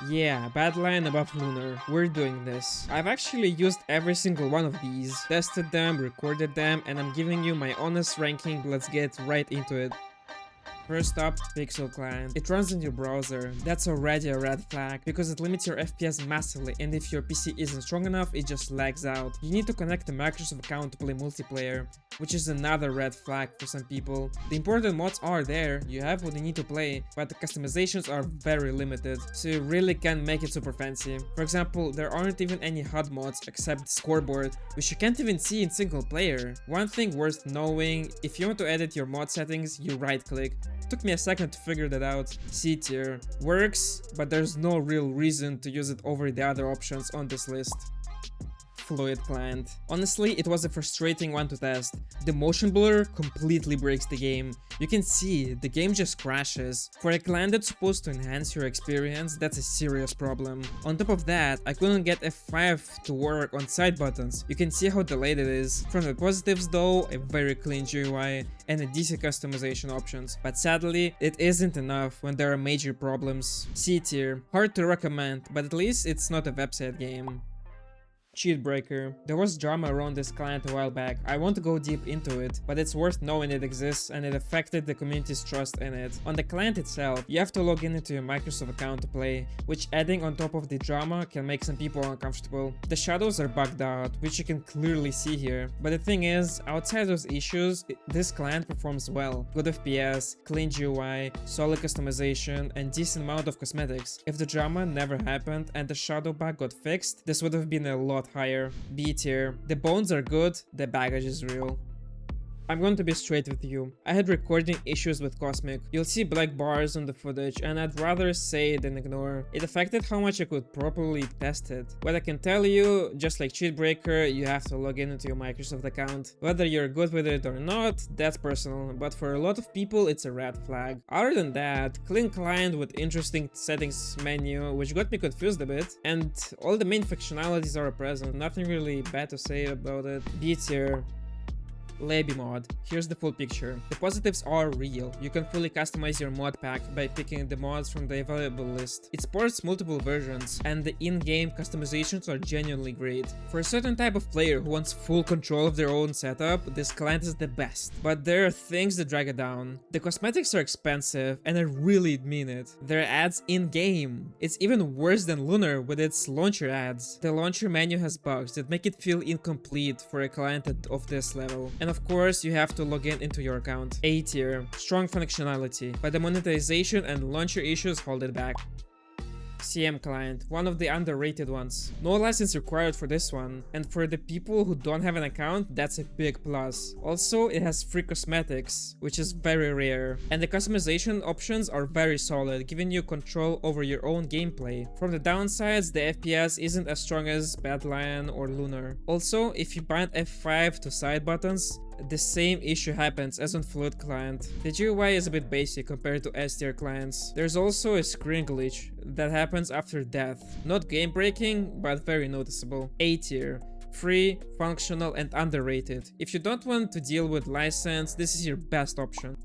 Yeah, Badlion above Lunar. We're doing this. I've actually used every single one of these, tested them, recorded them, and I'm giving you my honest ranking. Let's get right into it. First up, Pixel Client. It runs in your browser. That's already a red flag because it limits your FPS massively, and if your PC isn't strong enough, it just lags out. You need to connect a Microsoft account to play multiplayer, which is another red flag for some people. The important mods are there, you have what you need to play, but the customizations are very limited, so you really can't make it super fancy. For example, there aren't even any HUD mods except the scoreboard, which you can't even see in single player. One thing worth knowing, if you want to edit your mod settings, you right click. Took me a second to figure that out. C tier. Works, but there's no real reason to use it over the other options on this list. Fluid Client. Honestly, it was a frustrating one to test. The motion blur completely breaks the game. You can see, the game just crashes. For a client that's supposed to enhance your experience, that's a serious problem. On top of that, I couldn't get F5 to work on side buttons. You can see how delayed it is. From the positives though, a very clean GUI and a decent customization options. But sadly, it isn't enough when there are major problems. C tier. Hard to recommend, but at least it's not a website game. Cheatbreaker. There was drama around this client a while back. I won't go deep into it, but it's worth knowing it exists and it affected the community's trust in it. On the client itself, you have to log in into your Microsoft account to play, which adding on top of the drama can make some people uncomfortable. The shadows are bugged out, which you can clearly see here. But the thing is, outside those issues, this client performs well. Good FPS, clean GUI, solid customization, and decent amount of cosmetics. If the drama never happened and the shadow bug got fixed, this would have been a lot higher. B tier. The bones are good, the baggage is real. I'm going to be straight with you. I had recording issues with Cosmic. You'll see black bars on the footage and I'd rather say than ignore. It affected how much I could properly test it. What I can tell you, just like Cheatbreaker, you have to log in into your Microsoft account. Whether you're good with it or not, that's personal, but for a lot of people it's a red flag. Other than that, clean client with interesting settings menu, which got me confused a bit, and all the main functionalities are present. Nothing really bad to say about it. B tier. LabyMod. Here's the full picture. The positives are real. You can fully customize your mod pack by picking the mods from the available list. It supports multiple versions, and the in-game customizations are genuinely great. For a certain type of player who wants full control of their own setup, this client is the best. But there are things that drag it down. The cosmetics are expensive, and I really mean it. There are ads in-game. It's even worse than Lunar with its launcher ads. The launcher menu has bugs that make it feel incomplete for a client of this level. And of course, you have to log in into your account. A tier. Strong functionality, but the monetization and launcher issues hold it back. CM client, one of the underrated ones. No license required for this one, and for the people who don't have an account, that's a big plus. Also, it has free cosmetics, which is very rare, and the customization options are very solid, giving you control over your own gameplay. From the downsides, the FPS isn't as strong as Badlion or Lunar. Also, if you bind F5 to side buttons, the same issue happens as on Fluid client. The GUI is a bit basic compared to S tier clients. There's also a screen glitch that happens after death. Not game breaking, but very noticeable. A tier. Free, functional, and underrated. If you don't want to deal with license, this is your best option.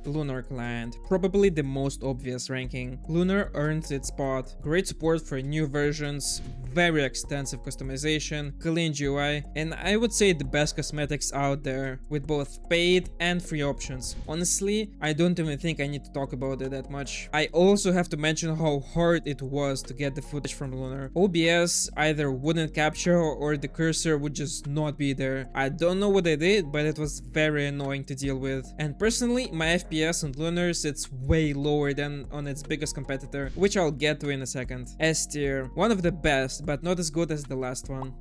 Lunar client, probably the most obvious ranking. Lunar earns its spot. Great support for new versions, very extensive customization, clean GUI, and I would say the best cosmetics out there, with both paid and free options. Honestly, I don't even think I need to talk about it that much. I also have to mention how hard it was to get the footage from Lunar. OBS either wouldn't capture or the cursor would just not be there. I don't know what I did, but it was very annoying to deal with. And personally, my FPS on Lunar sits way lower than on its biggest competitor, which I'll get to in a second. S tier, one of the best, but not as good as the last one.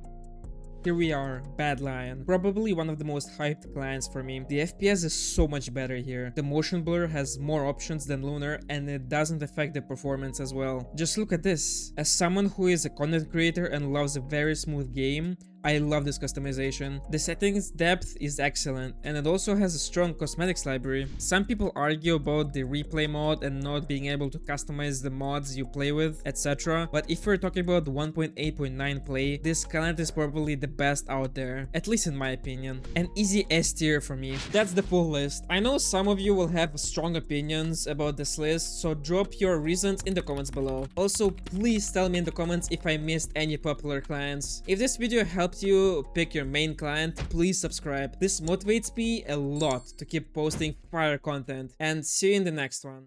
Here we are, Badlion, probably one of the most hyped clients for me. The FPS is so much better here. The motion blur has more options than Lunar and it doesn't affect the performance as well. Just look at this. As someone who is a content creator and loves a very smooth game, I love this customization. The settings depth is excellent, and it also has a strong cosmetics library. Some people argue about the replay mode and not being able to customize the mods you play with, etc. But if we're talking about 1.8.9 play, this calendar is probably the best out there, at least in my opinion. An easy S tier for me. That's the full list. I know some of you will have strong opinions about this list, so drop your reasons in the comments below. Also, please tell me in the comments if I missed any popular clients. If this video helped you pick your main client, please subscribe. This motivates me a lot to keep posting fire content, and see you in the next one.